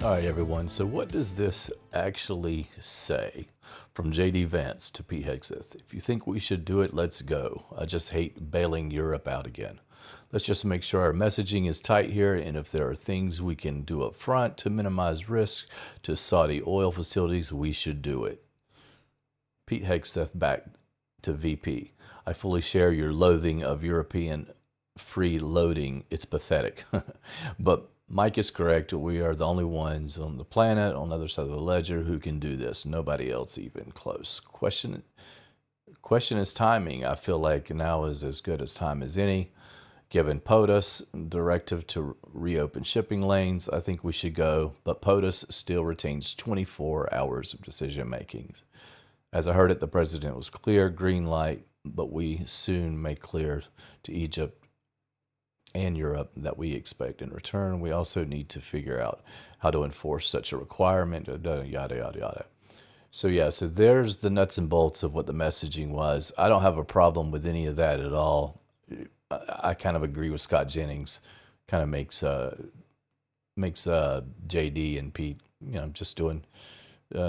All right, everyone. So, what does this actually say? From JD Vance to Pete Hegseth. If you think we should do it, let's go. I just hate bailing Europe out again. Let's just make sure our messaging is tight here, and if there are things we can do up front to minimize risk to Saudi oil facilities, we should do it. Pete Hegseth back to VP. I fully share your loathing of European free loading. It's pathetic. But Mike is correct. We are the only ones on the planet, on the other side of the ledger, who can do this. Nobody else even close. Question is timing. I feel like now is as good as time as any. Given POTUS directive to reopen shipping lanes, I think we should go, but POTUS still retains 24 hours of decision making. As I heard it, the president was clear, green light, but we soon make clear to Egypt and Europe that we expect in return. We also need to figure out how to enforce such a requirement, yada, yada, yada. So yeah, so there's the nuts and bolts of what the messaging was. I don't have a problem with any of that at all. I kind of agree with Scott Jennings. Kind of makes JD and Pete, just doing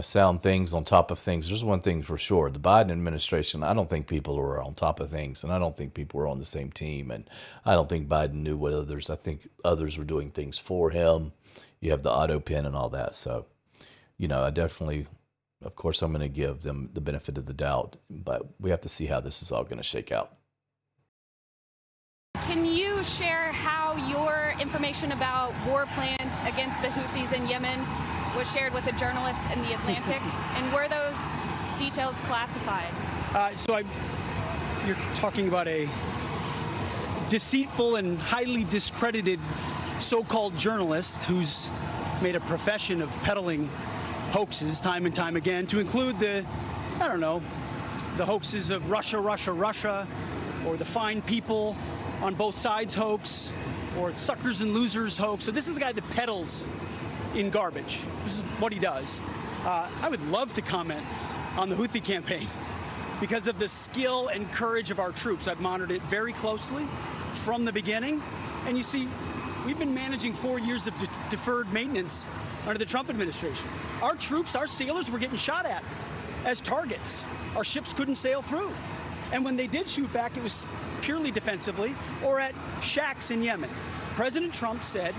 sound things on top of things. There's one thing for sure: the Biden administration. I don't think people were on top of things, and I don't think people were on the same team. And I don't think Biden knew what others. I think others were doing things for him. You have the auto pen and all that. So, I definitely, of course, I'm going to give them the benefit of the doubt, but we have to see how this is all going to shake out. Can you share how your information about war plans against the Houthis in Yemen was shared with a journalist in The Atlantic? And were those details classified? You're talking about a deceitful and highly discredited so-called journalist who's made a profession of peddling hoaxes time and time again, to include the hoaxes of Russia, or the fine people on both sides hoax, or suckers and losers hoax. So this is the guy that peddles in garbage. This is what he does. I would love to comment on the Houthi campaign because of the skill and courage of our troops. I've monitored it very closely from the beginning. And you see, we've been managing 4 years of deferred maintenance under the Trump administration. Our troops, our sailors were getting shot at as targets. Our ships couldn't sail through. And when they did shoot back, it was purely defensively or at shacks in Yemen. President Trump said,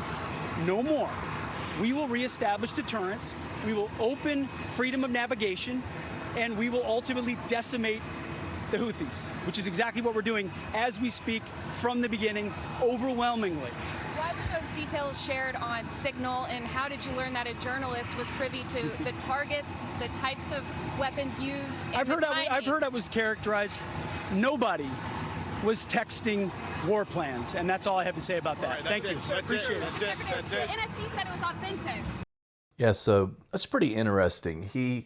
no more. We will reestablish deterrence. We will open freedom of navigation, and we will ultimately decimate the Houthis, which is exactly what we're doing as we speak from the beginning, overwhelmingly. Why were those details shared on Signal, and how did you learn that a journalist was privy to the targets, the types of weapons used, and I've heard I was characterized. Nobody was texting war plans, and that's all I have to say about that. Right, Thank you. Appreciate it. That's it. The NSC said it was authentic. Yeah, so that's pretty interesting.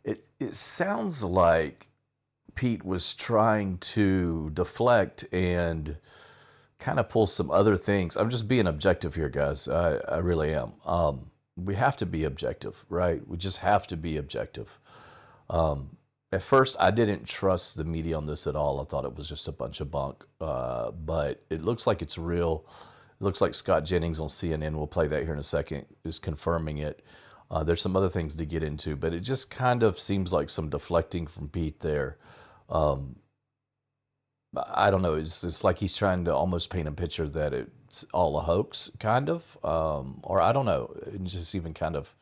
It sounds like Pete was trying to deflect and kind of pull some other things. I'm just being objective here, guys. I really am. We have to be objective, right? We just have to be objective. At first, I didn't trust the media on this at all. I thought it was just a bunch of bunk. But it looks like it's real. It looks like Scott Jennings on CNN, we'll play that here in a second, is confirming it. There's some other things to get into, but it just kind of seems like some deflecting from Pete there. I don't know. It's like he's trying to almost paint a picture that it's all a hoax, kind of. Or I don't know. It's just even kind of,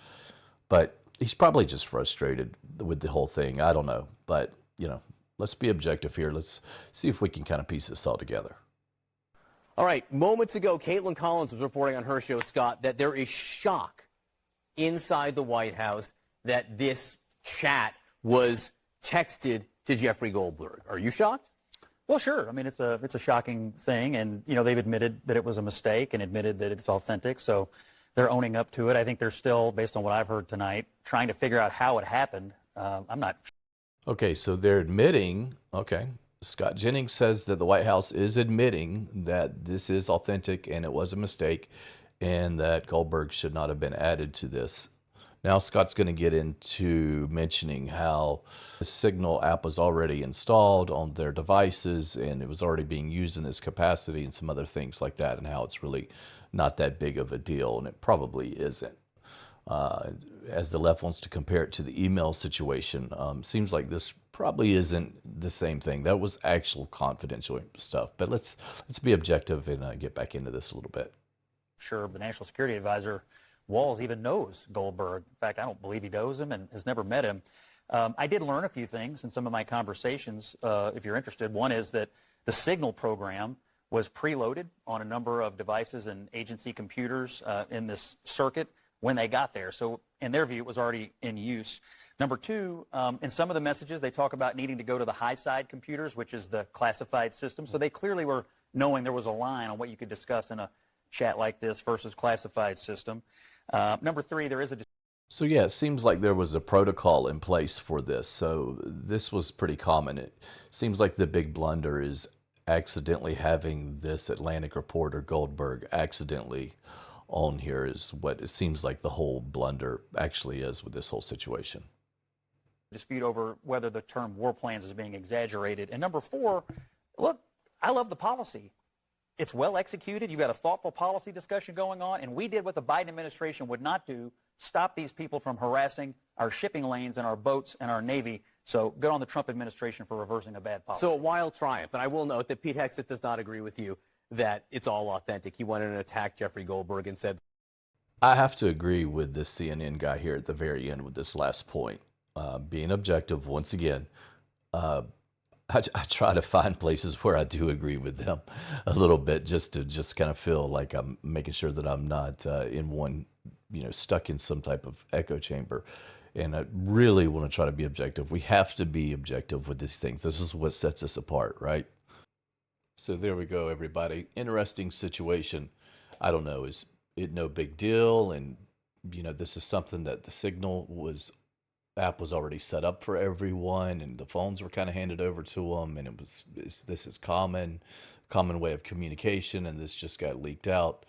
but he's probably just frustrated with the whole thing. I don't know. But, let's be objective here. Let's see if we can kind of piece this all together. All right. Moments ago, Caitlin Collins was reporting on her show, Scott, that there is shock inside the White House that this chat was texted to Jeffrey Goldberg. Are you shocked? Well, sure. I mean, it's a shocking thing, and they've admitted that it was a mistake and admitted that it's authentic. So they're owning up to it. I think they're still, based on what I've heard tonight, trying to figure out how it happened. I'm not. Okay, so they're admitting. Okay, Scott Jennings says that the White House is admitting that this is authentic and it was a mistake, and that Goldberg should not have been added to this. Now Scott's going to get into mentioning how the Signal app was already installed on their devices and it was already being used in this capacity and some other things like that, and how it's really not that big of a deal, and it probably isn't. as the left wants to compare it to the email situation. Seems like this probably isn't the same thing. That was actual confidential stuff. But let's be objective and get back into this a little bit. Sure, the National Security Advisor Walls even knows Goldberg. In fact, I don't believe he knows him and has never met him. I did learn a few things in some of my conversations, if you're interested. One is that the Signal program was preloaded on a number of devices and agency computers in this circuit when they got there. So in their view, it was already in use. Number two, in some of the messages, they talk about needing to go to the high side computers, which is the classified system. So they clearly were knowing there was a line on what you could discuss in a chat like this versus classified system. Number three, there is a... So yeah, it seems like there was a protocol in place for this. So this was pretty common. It seems like the big blunder is accidentally having this Atlantic reporter Goldberg accidentally on here is what it seems like the whole blunder actually is with this whole situation. Dispute over whether the term war plans is being exaggerated. And number four, look, I love the policy. It's well executed. You've got a thoughtful policy discussion going on, and we did what the Biden administration would not do, stop these people from harassing our shipping lanes and our boats and our Navy. So good on the Trump administration for reversing a bad policy. So a wild triumph. And I will note that Pete Hegseth does not agree with you that it's all authentic. He went in and attacked Jeffrey Goldberg and said... I have to agree with this CNN guy here at the very end with this last point. Being objective, once again, I try to find places where I do agree with them a little bit, just to kind of feel like I'm making sure that I'm not in one, stuck in some type of echo chamber. And I really want to try to be objective. We have to be objective with these things. This is what sets us apart, right? So there we go, everybody. Interesting situation. I don't know, is it no big deal? And, this is something that the Signal app was already set up for everyone, and the phones were kind of handed over to them, and this is common way of communication, and this just got leaked out.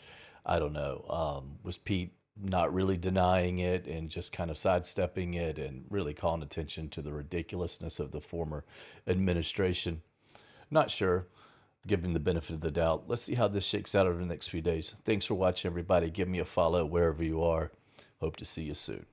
I don't know. Was Pete not really denying it and just kind of sidestepping it and really calling attention to the ridiculousness of the former administration? Not sure. Give him the benefit of the doubt. Let's see how this shakes out over the next few days. Thanks for watching, everybody. Give me a follow wherever you are. Hope to see you soon.